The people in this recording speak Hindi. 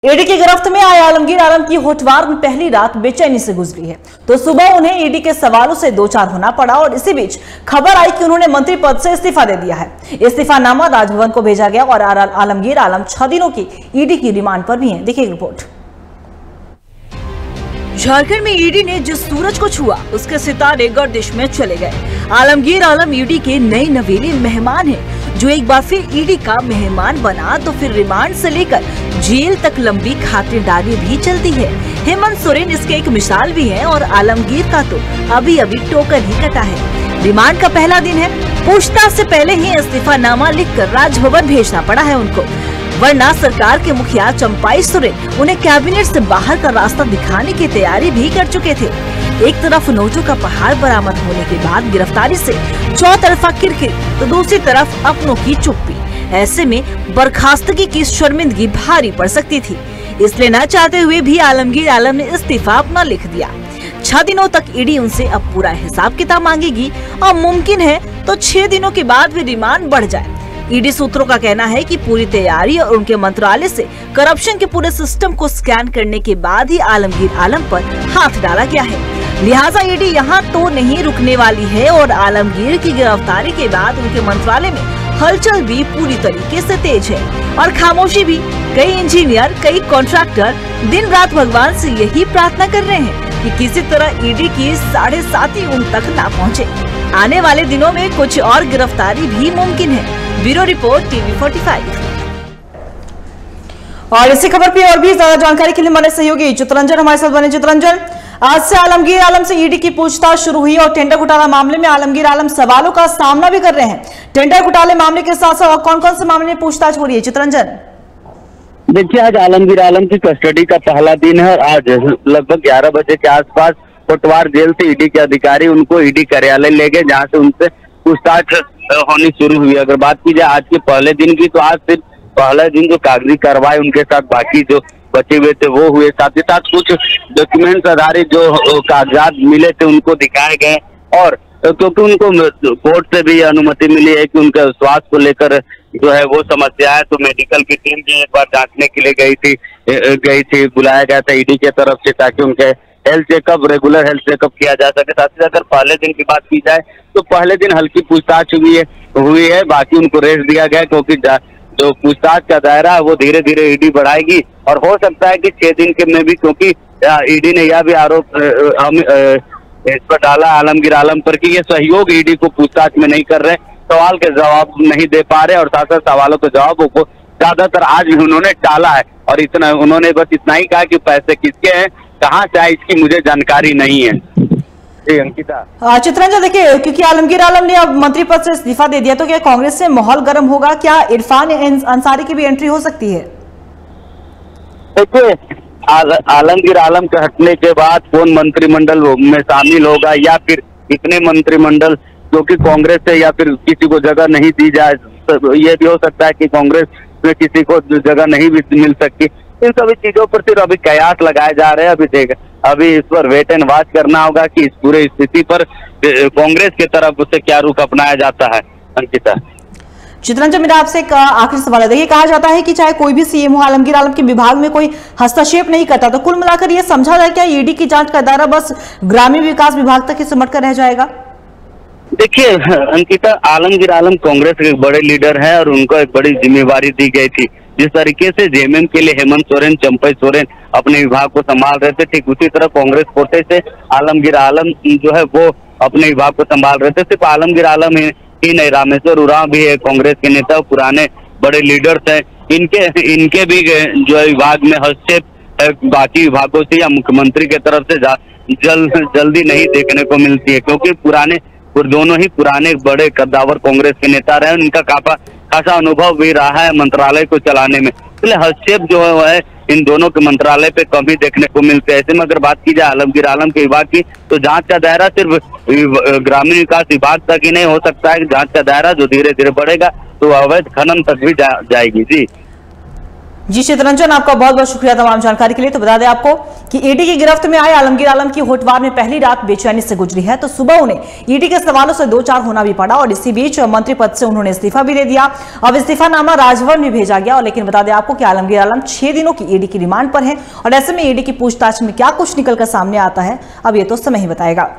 ईडी की गिरफ्त में आए आलमगीर आलम की होटवार में पहली रात बेचैनी से गुजरी है, तो सुबह उन्हें ईडी के सवालों से दो चार होना पड़ा और इसी बीच खबर आई कि उन्होंने मंत्री पद से इस्तीफा दे दिया है। इस्तीफानामा राजभवन को भेजा गया और आलमगीर आलम 6 दिनों की ईडी की रिमांड पर भी हैं। देखिए रिपोर्ट। झारखंड में ईडी ने जिस सूरज को छुआ उसके सितारे गर्दिश में चले गए। आलमगीर आलम ईडी के नए नवेले मेहमान हैं, जो एक बार फिर ईडी का मेहमान बना तो फिर रिमांड से लेकर जेल तक लंबी खातिरदारी भी चलती है। हेमंत सोरेन इसके एक मिसाल भी है और आलमगीर का तो अभी अभी टोकन ही कटा है। रिमांड का पहला दिन है, पूछताछ से पहले ही इस्तीफानामा लिखकर राजभवन भेजना पड़ा है उनको, वरना सरकार के मुखिया चंपाई सोरेन उन्हें कैबिनेट से बाहर का रास्ता दिखाने की तैयारी भी कर चुके थे। एक तरफ नोटों का पहाड़ बरामद होने के बाद गिरफ्तारी से चौतरफा किरकिर, तो दूसरी तरफ अपनों की चुप्पी। ऐसे में बर्खास्तगी की शर्मिंदगी भारी पड़ सकती थी, इसलिए न चाहते हुए भी आलमगीर आलम ने इस्तीफा अपना लिख दिया। 6 दिनों तक ईडी उनसे अब पूरा हिसाब किताब मांगेगी और मुमकिन है तो 6 दिनों के बाद भी रिमांड बढ़ जाए। ईडी सूत्रों का कहना है कि पूरी तैयारी और उनके मंत्रालय से करप्शन के पूरे सिस्टम को स्कैन करने के बाद ही आलमगीर आलम पर हाथ डाला गया है। लिहाजा ईडी यहाँ तो नहीं रुकने वाली है और आलमगीर की गिरफ्तारी के बाद उनके मंत्रालय में हलचल भी पूरी तरीके से तेज है और खामोशी भी। कई इंजीनियर, कई कॉन्ट्रैक्टर दिन रात भगवान से यही प्रार्थना कर रहे हैं कि किसी तरह ईडी की 7.5 उन तक ना पहुँचे। आने वाले दिनों में कुछ और गिरफ्तारी भी मुमकिन है। Bureau report TV45। और इसी खबर पे और भी ज्यादा जानकारी के लिए हमारे सहयोगी चित्रंजन हमारे साथ बने। चित्रंजन, आज से आलमगीर आलम से ईडी की पूछताछ शुरू हुई और टेंडर घोटाला मामले में आलमगीर आलम सवालों का सामना भी कर रहे हैं। टेंडर घोटाले मामले के साथ साथ कौन कौन से मामले में पूछताछ हो रही है चित्रंजन? देखिए, आज आलमगीर आलम की कस्टडी का पहला दिन है और आज लगभग 11 बजे के आसपास कोटवार जेल से ईडी के अधिकारी उनको ईडी कार्यालय ले गए, जहाँ से उनसे पूछताछ होनी शुरू हुई। अगर बात की जाए आज के पहले दिन की, तो आज सिर्फ पहले दिन जो कागजी कार्रवाई उनके साथ बाकी जो बचे हुए थे वो हुए, साथ ही साथ कुछ डॉक्यूमेंट्स आधारित जो कागजात मिले थे उनको दिखाए गए। और क्योंकि उनको कोर्ट से भी अनुमति मिली है कि उनके स्वास्थ्य को लेकर जो है वो समस्या है, तो मेडिकल की टीम भी एक बार जांचने के लिए गई थी, बुलाया गया था ईडी की तरफ से, ताकि उनके health checkup, regular health checkup किया जा सके। साथ ही अगर पहले दिन की बात की जाए तो पहले दिन हल्की पूछताछ हुई है, बाकी उनको रेस्ट दिया गया, क्योंकि जो पूछताछ का दायरा है वो धीरे धीरे ईडी बढ़ाएगी और हो सकता है कि 6 दिन के में भी, क्योंकि ईडी ने यह भी आरोप इस पर डाला आलमगीर आलम पर कि ये सहयोग ईडी को पूछताछ में नहीं कर रहे, सवाल के जवाब नहीं दे पा रहे और साथ साथ सवालों के जवाबों को ज्यादातर आज भी उन्होंने टाला है। और इतना उन्होंने बस इतना ही कहा कि पैसे किसके हैं, कहाँ से आए, इसकी मुझे जानकारी नहीं है। अंकिता। चित्रंजन, देखिए, क्योंकि आलमगीर आलम ने अब मंत्री पद से इस्तीफा दे दिया, तो क्या कांग्रेस से माहौल गर्म होगा? क्या इरफान अंसारी की भी एंट्री हो सकती है? देखिए, आलमगीर आलम के हटने के बाद कौन मंत्रिमंडल में शामिल होगा, या फिर इतने मंत्रिमंडल जो कि कांग्रेस से या फिर किसी को जगह नहीं दी जाए, ये भी हो सकता है कि कांग्रेस में किसी को जगह नहीं भी मिल सकती। इन सभी चीजों पर सिर्फ अभी कयास लगाए जा रहे हैं। अभी इस पर वेट एंड वॉच करना होगा कि इस पूरे स्थिति पर कांग्रेस की तरफ से क्या रुख अपनाया जाता है। अंकिता। चित्रंजन, मेरा आपसे एक आखिरी सवाल है। देखिए, कहा जाता है कि चाहे कोई भी सीएम हो, आलमगीर आलम के विभाग में कोई हस्तक्षेप नहीं करता, तो कुल मिलाकर ये समझा जाए क्या ईडी की जांच का दायरा बस ग्रामीण विकास विभाग तक ही सिमट कर रह जाएगा? देखिए अंकिता, आलमगीर आलम कांग्रेस के एक बड़े लीडर है और उनको एक बड़ी जिम्मेवारी दी गई थी। जिस तरीके से जेएमएम के लिए हेमंत सोरेन, चंपाई सोरेन अपने विभाग को संभाल रहे थे, ठीक उसी तरह कांग्रेस कोटे से आलमगीर आलम जो है वो अपने विभाग को संभाल रहे थे। सिर्फ आलमगीर आलम ही नहीं, रामेश्वर उरांव भी है कांग्रेस के नेता, पुराने बड़े लीडर्स हैं। इनके भी जो है विभाग में हस्तक्षेप बाकी विभागों से या मुख्यमंत्री की तरफ से जल्दी नहीं देखने को मिलती है, क्योंकि दोनों ही पुराने बड़े कद्दावर कांग्रेस के नेता रहे, उनका खासा अनुभव भी रहा है मंत्रालय को चलाने में। इसलिए हस्तक्षेप जो है इन दोनों के मंत्रालय पे कम ही देखने को मिलते हैं। ऐसे में अगर बात की जाए आलमगीर आलम के विभाग की, तो जांच का दायरा सिर्फ ग्रामीण विकास विभाग तक ही नहीं हो सकता है, जांच का दायरा जो धीरे धीरे बढ़ेगा तो अवैध खनन तक भी जाएगी। जी जी चितरंजन, आपका बहुत बहुत शुक्रिया तमाम जानकारी के लिए। तो बता दें आपको कि ईडी की गिरफ्त में आए आलमगीर आलम की होटवार में पहली रात बेचैनी से गुजरी है। तो सुबह उन्हें ईडी के सवालों से दो चार होना भी पड़ा और इसी बीच मंत्री पद से उन्होंने इस्तीफा भी दे दिया। अब इस्तीफानामा राजभवन में भेजा गया। और लेकिन बता दें आपको कि आलमगीर आलम 6 दिनों की ईडी की रिमांड पर है और ऐसे में ईडी की पूछताछ में क्या कुछ निकलकर सामने आता है, अब ये तो समय ही बताएगा।